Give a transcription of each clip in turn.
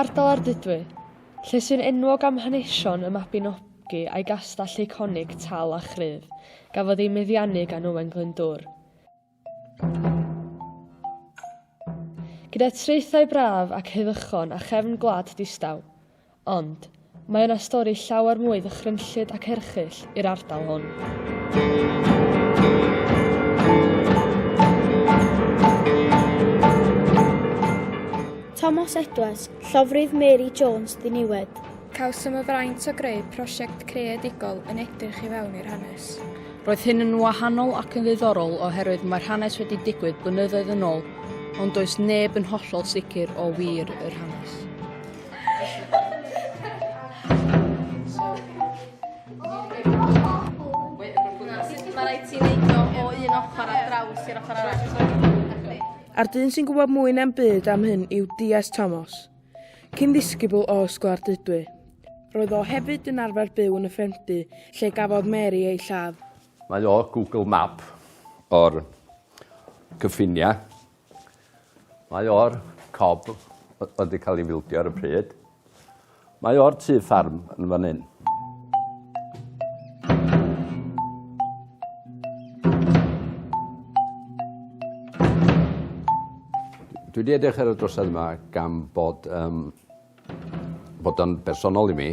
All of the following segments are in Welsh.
ardal Ardudwy, lle sy'n enwog am hanesion y Mabinogi a'i gastell eiconig tal a chryf, gafodd ei meddiannu gan Owen Glyndŵr. Gyda traethau braf ac heddychon a chefn gwlad distaw, ond mae yna stori llawer mwy ddychrynllyd ac erchyll i'r ardal hwn. Thomas Edwards, llofrudd Mary Jones ddiniwed. Cawsom y fraint o greu prosiect creadigol yn edrych i fewn i'r hanes. Roedd hyn yn wahanol ac yn ddiddorol oherwydd mae'r hanes wedi digwydd blynyddoedd yn ôl, ond does neb yn hollol sicr o wir yr hanes. Mae rhaid ti'n neud o un ochr a draws i'r ochr arall. A'r dyn sy'n gwybod mwy na'n byd am hyn yw D.S. Thomas, cyn-ddisgybl o Ysgol Ardudwy. Roedd o hefyd yn arfer byw yn y ffermdy lle gafodd Mary ei lladd. Mae o Google Map o'r cyffiniau. Mae o'r cob wedi cael ei fildio ar y pryd. Mae o'r tŷ ffarm yn fan hyn. Dwi wedi edrych ar y drosedd yma gan bod o'n bersonol i mi,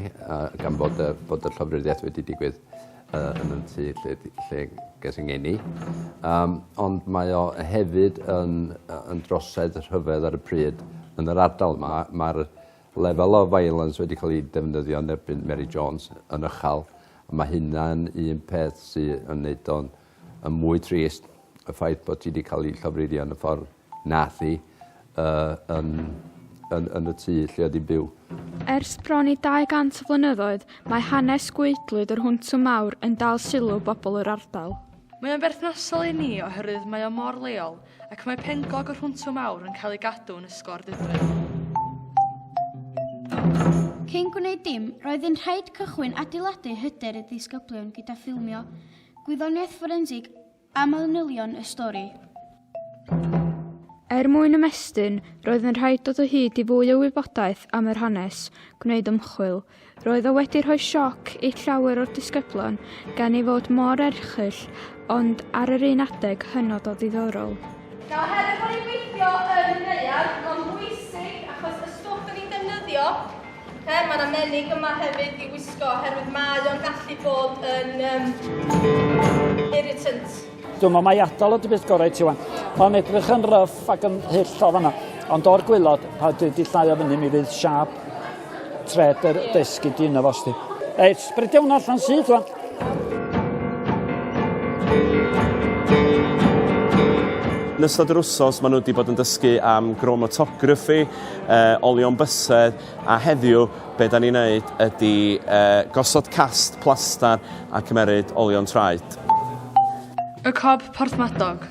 gan bod y llofruddiaeth wedi digwydd yn y tŷ lle ges yng ngeni. Ond mae o hefyd yn drosedd rhyfedd ar y pryd yn yr ardal yma. Mae'r lefel o violence wedi cael ei defnyddio yn erbyn Mary Jones yn uchel. Mae hynna'n un peth sy'n gwneud o'n mwy trist, y ffaith bod ti wedi cael ei llofruddio yn y ffordd nath i yn y tŷ lle oedd hi'n byw. Ers bron i 200 o flynyddoedd, mae hanes gweidlwyd yr Hwntw Mawr yn dal sylw bobl yr ardal. Mae o'n berthnasol i ni oherwydd mae o mor leol ac mae pengog yr Hwntw Mawr yn cael ei gadw yn Ysgol Ardudwy. Cyn gwneud dim, roedd yn rhaid cychwyn adeiladu hyder y ddisgyblion gyda ffilmio gwyddoniaeth forensig a manylion y stori. Mwyn ymestyn, roedd yn rhaid dod o hyd i fwy o wybodaeth am yr hanes, gwneud ymchwil. Roedd o wedi rhoi sioc i llawer o'r disgyblion gan ei fod mor erchyll, ond ar yr un adeg hynod o ddiddorol. Oherwydd bod ni'n gweithio yn y neuadd, mae'n bwysig achos y stwff yn ni'n defnyddio. Mae yna menig yma hefyd i wisgo oherwydd mae o'n gallu bod yn irritant. Dwi'n meddwl mai adael o dy beth gorau ti wan. Mae'n edrych yn ryff ac yn hyll o fanna. Ond o'r gwylod, pa dwi wedi llai o fyny, mi fydd siap tred yr desgyd i yna fos ti. Sbrydio hwnna allan sydd wan. Yn ystod yr wsos, maen nhw wedi bod yn dysgu am chromatography, olion bysedd, a heddiw be da ni'n neud ydy gosod cast plastar a cymeryd olion traed. Y cob Porthmadog.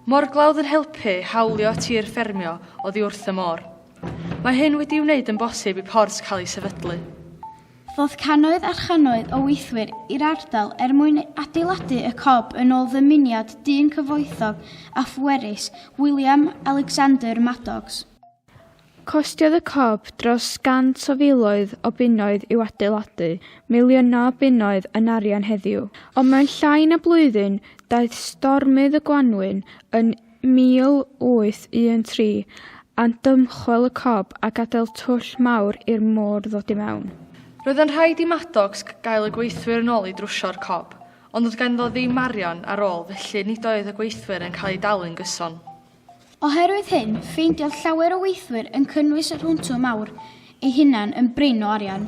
Mor glawdd yn helpu hawlio tir ffermio oddi wrth y môr. Mae hyn wedi'i wneud yn bosib i port cael ei sefydlu. Fodd cannoedd a channoedd o weithwyr i'r ardal mwyn adeiladu y cob yn ôl ddymuniad dyn cyfoethog a phwerus William Alexander Maddox. Costiodd y cob dros 100 o filoedd o bunnoedd i'w adeiladu, miliynau o bunnoedd yn arian heddiw. Ond mewn llai na blwyddyn, daeth stormydd y Gwanwyn yn 1813 a'n dymchwel y cob a gadael twll mawr i'r môr ddod i mewn. Roedd yn rhaid i Maddox gael y gweithwyr yn ôl i drwsio'r cob, ond oedd ganddo ddim arian ar ôl, felly nid oedd y gweithwyr yn cael ei dalu'n gyson. Oherwydd hyn, ffeindiodd llawer o weithwyr yn cynnwys yr Hwntw Mawr eu hunain yn brin o arian.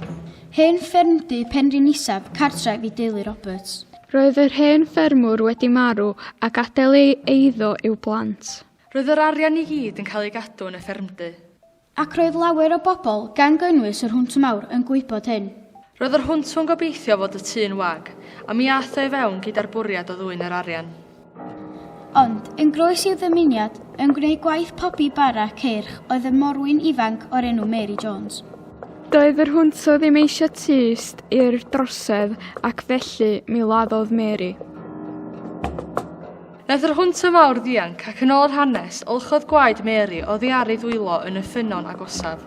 Hen ffermdy Penrhyn Isaf, cartref i deulu Roberts. Roedd yr hen ffermwr wedi marw a gadael ei eiddo i'w blant. Roedd yr arian i gyd yn cael ei gadw yn y ffermdy. Ac roedd lawer o bobl gan gynnwys yr Hwntw Mawr yn gwybod hyn. Roedd yr hwntw'n gobeithio fod y tŷ'n wag, a mi aeth o i fewn gyda'r bwriad o ddwyn yr arian. Ond, yn groes i'w ddymuniad, yn gwneud gwaith pobi bara ceirch oedd y morwyn ifanc o'r enw Mary Jones. Doedd yr hwntw ddim eisiau tyst i'r drosedd ac felly mi laddodd Mary. Naeth yr Hwntw Mawr ddianc ac yn ôl yr hanes, olchodd gwaed Mary oddi ar ei ddwylo yn y ffynon agosaf.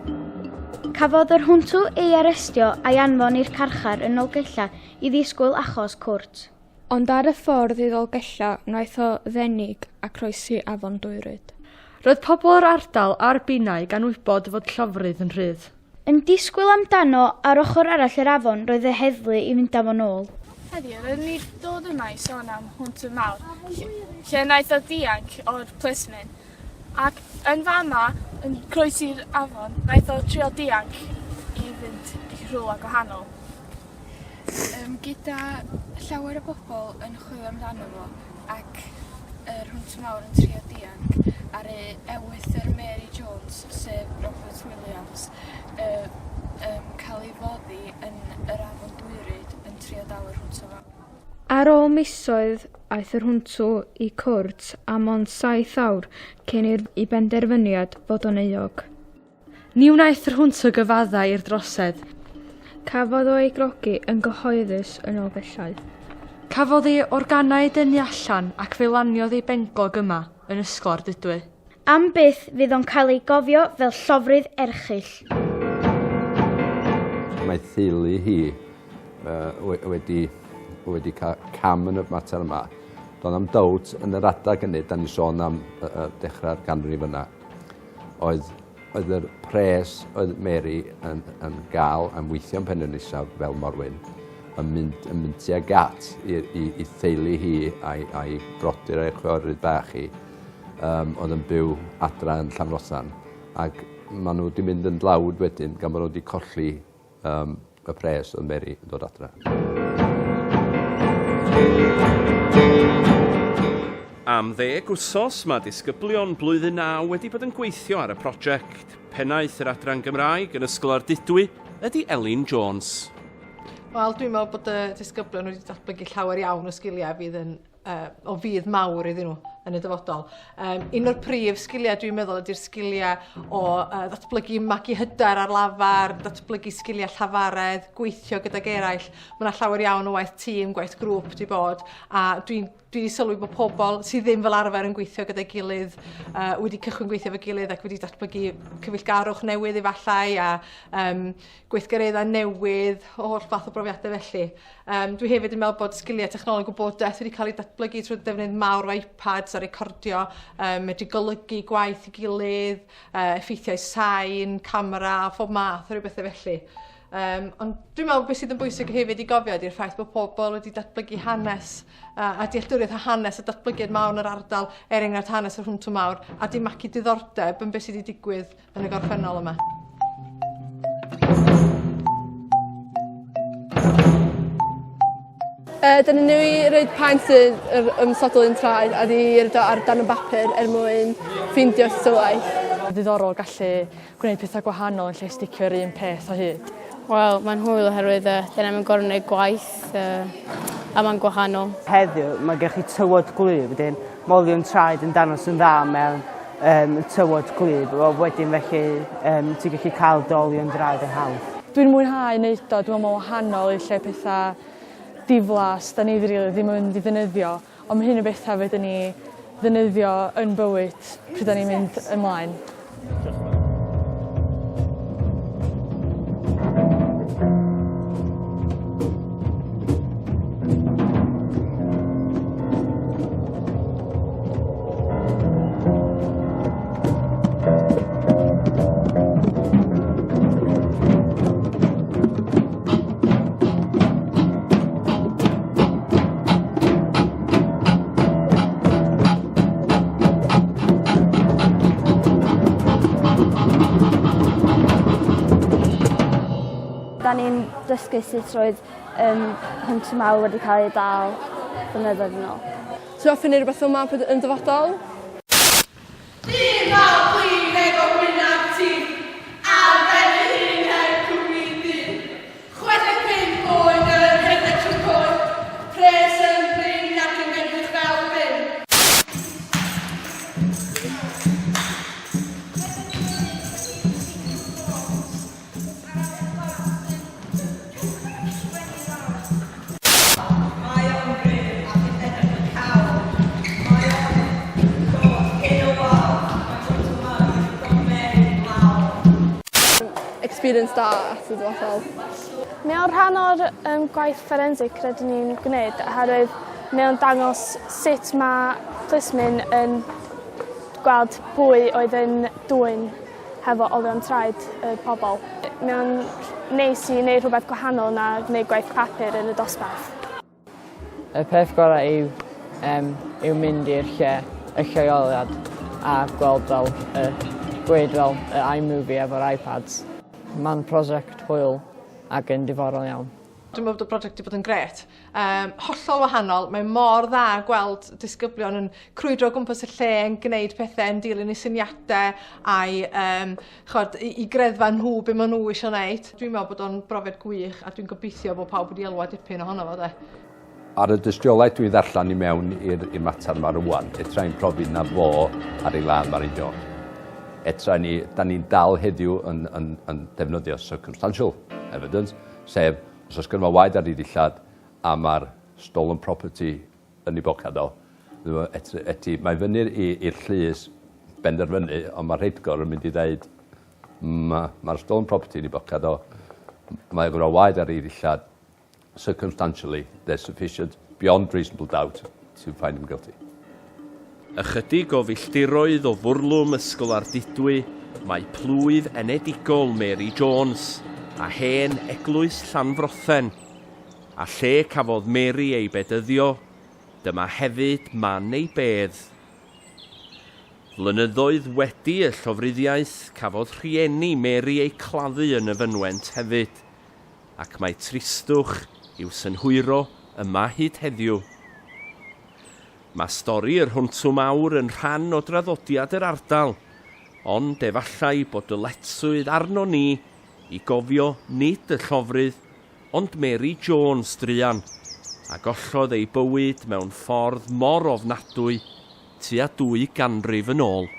Cafodd yr hwntw ei arestio a'i anfon i'r carchar yn Nolgella i ddisgwyl achos cwrt. Ond ar y ffordd i Ddolgella, wnaeth o ddenig a croesi Afon Dwyryd. Roedd pobl o'r ardal a'r binau gan wybod fod llofrudd yn rhydd. Yn disgwyl amdano ar ochr arall yr afon roedd y heddlu i fynd am o'n ôl. Heddiw, roedd ni dod yma i sôn am hwntw mawr, lle wnaeth o dianc o'r plismyn. Ac yn fama, yn croesi'r afon, wnaeth o trio dianc i fynd i rhywle gwahanol. Gyda llawer o bobl yn chwilio amdano fo ac yr hwntw mawr yn trio dianc ar ewythr Mary Jones, sef Robert Williams, cael ei foddi yn yr Afon Dwyryd yn trio dal yr hwntw mawr. Ar ôl misoedd, aeth yr hwntw i cwrt am ond 7 awr cyn i benderfyniad fod o'n euog. Ni wnaeth yr hwntw gyfaddau i'r drosedd. Cafodd o ei grogi yn gyhoeddus yn ôl bellau. Cafodd ei organau dynnu allan ac fe laniodd ei benglog yma yn ysgol Ardudwy. Am byth fydd o'n cael ei gofio fel llofrydd erchyll. Mae theulu hi wedi cael cam yn y mater yma. Do'n am dowt yn yr adag hynny, da ni sôn am dechrau'r ganrif yna. Oedd yr pres oedd Mary yn gael am weithio'n Penrhyndeusa fel morwyn yn mynd tuag at i theulu hi a'i brodyr a'i chwiorydd bach hi oedd yn byw adra yn Llanfossan. Ac maen nhw wedi mynd yn dlawd wedyn gan bod nhw wedi colli y pres oedd Mary yn dod adra. Am 10 wsos mae disgyblion blwyddyn 9 wedi bod yn gweithio ar y prosiect. Pennaeth yr Adran Gymraeg yn Ysgol Ardudwy ydy Elin Jones. Wel, dwi'n meddwl bod y disgyblion wedi datblygu llawer iawn o sgiliau fydd o fydd mawr iddyn nhw yn y dyfodol. Un o'r prif sgiliau dwi'n meddwl ydy'r sgiliau o ddatblygu magu hyder ar lafar, datblygu sgiliau llafaredd, gweithio gydag eraill. Mae yna llawer iawn o waith tîm, gwaith grŵp wedi bod, a dwi wedi sylwi bod pobl sydd ddim fel arfer yn gweithio gyda'i gilydd wedi cychwyn gweithio efo gilydd ac wedi datblygu cyfeillgarwch newydd efallai a gweithgareddau newydd o holl fath o brofiadau felly. Dwi hefyd yn meddwl bod sgiliau technoleg gwybodaeth wedi cael ei datblygu trwy defnydd mawr o iPads a recordio, medru golygu gwaith i gilydd, effeithiau sain, camera, phob math o rhywbethau felly. Ond dwi'n meddwl beth sydd yn bwysig hefyd i gofio ydy'r ffaith bod pobl wedi datblygu hanes a dealltwriaeth a hanes a datblygiad mawr yn yr ardal enghraifft hanes yr hwntw mawr a di magu diddordeb yn beth sydd wedi digwydd yn y gorffennol yma. Dyna ni roed paent yr ymsodol yn traed a di roed ar dan y bapur mwyn ffeindio sylwaith. Diddorol gallu gwneud pethau gwahanol yn lle sticio'r un peth o hyd. Wel, mae'n hwyl oherwydd dyna mae'n gorfod gwneud gwaith a mae'n gwahanol. Heddiw, mae gen chi tywod gwlyb, wedyn molion traed yn danos yn dda mewn tywod gwlyb, wedyn felly ti'n gallu cael dolion draed yn hawdd. Dwi'n mwynhau wneud o, dwi'n meddwl wahanol i lle pethau diflas, da ni ddim yn ddefnyddio, ond mae hyn o bethau fydden ni ddefnyddio yn bywyd pryd da ni'n mynd ymlaen. Da ni'n dysgu sut roedd hwntw mawr wedi cael ei dal blynyddoedd yn ôl. Ti'n ofyn i rhywbeth fel yma yn dyfodol? experience da at y dyfodol. Mae o'n rhan o'r gwaith forensic rydyn ni'n gwneud, oherwydd mae o'n dangos sut mae plismyn yn gweld pwy oedd yn dwyn hefo olion traed y pobl. Mae o'n neis i wneud rhywbeth gwahanol na gwneud gwaith papur yn y dosbarth. Y peth gorau yw mynd i'r lle, y lleoliad, a gweld fel, gweud fel iMovie efo'r iPads. Mae'n prosiect hwyl ac yn diddorol iawn. Dwi'n meddwl bod y prosiect wedi bod yn gret. Hollol wahanol, mae mor dda gweld disgyblion yn crwydro gwmpas y lle, yn gwneud pethau, yn dilyn eu syniadau i greddfa nhw be maen nhw eisiau gwneud. Dwi'n meddwl bod o'n brofiad gwych a dwi'n gobeithio bod pawb wedi elwa dipyn ohono fo. Ar y dystiolaeth dwi ddarllen i mewn i'r mater yma rwan, etra i'n profi na fo ar ei lan Mary Jones. Etra da ni'n dal heddiw yn defnyddio circumstantial evidence, sef os oes gynnu waed ar ei ddillad a mae'r stolen property yn ei bocad o. Mae fyny'r i'r llys benderfynu, ond mae'r rheidgor yn mynd i ddeud mae'r stolen property yn ei bocad o, mae gynnu waed ar ei ddillad, circumstantially, there's sufficient beyond reasonable doubt to find him guilty. Ychydig o filltiroedd o fwrlwm ysgol Ardudwy, mae plwyf enedigol Mary Jones a hen eglwys Llanfrothen, a lle cafodd Mary ei bedyddio, dyma hefyd man ei bedd. Flynyddoedd wedi y llofruddiaeth cafodd rhieni Mary ei claddu yn y fynwent hefyd, ac mae tristwch i'w synhwyro yma hyd heddiw. Mae stori yr Hwntw Mawr yn rhan o draddodiad yr ardal, ond efallai bod dyletswydd arno ni i gofio nid y llofrydd, ond Mary Jones druan, a gollodd ei bywyd mewn ffordd mor ofnadwy tua 2 ganrif yn ôl.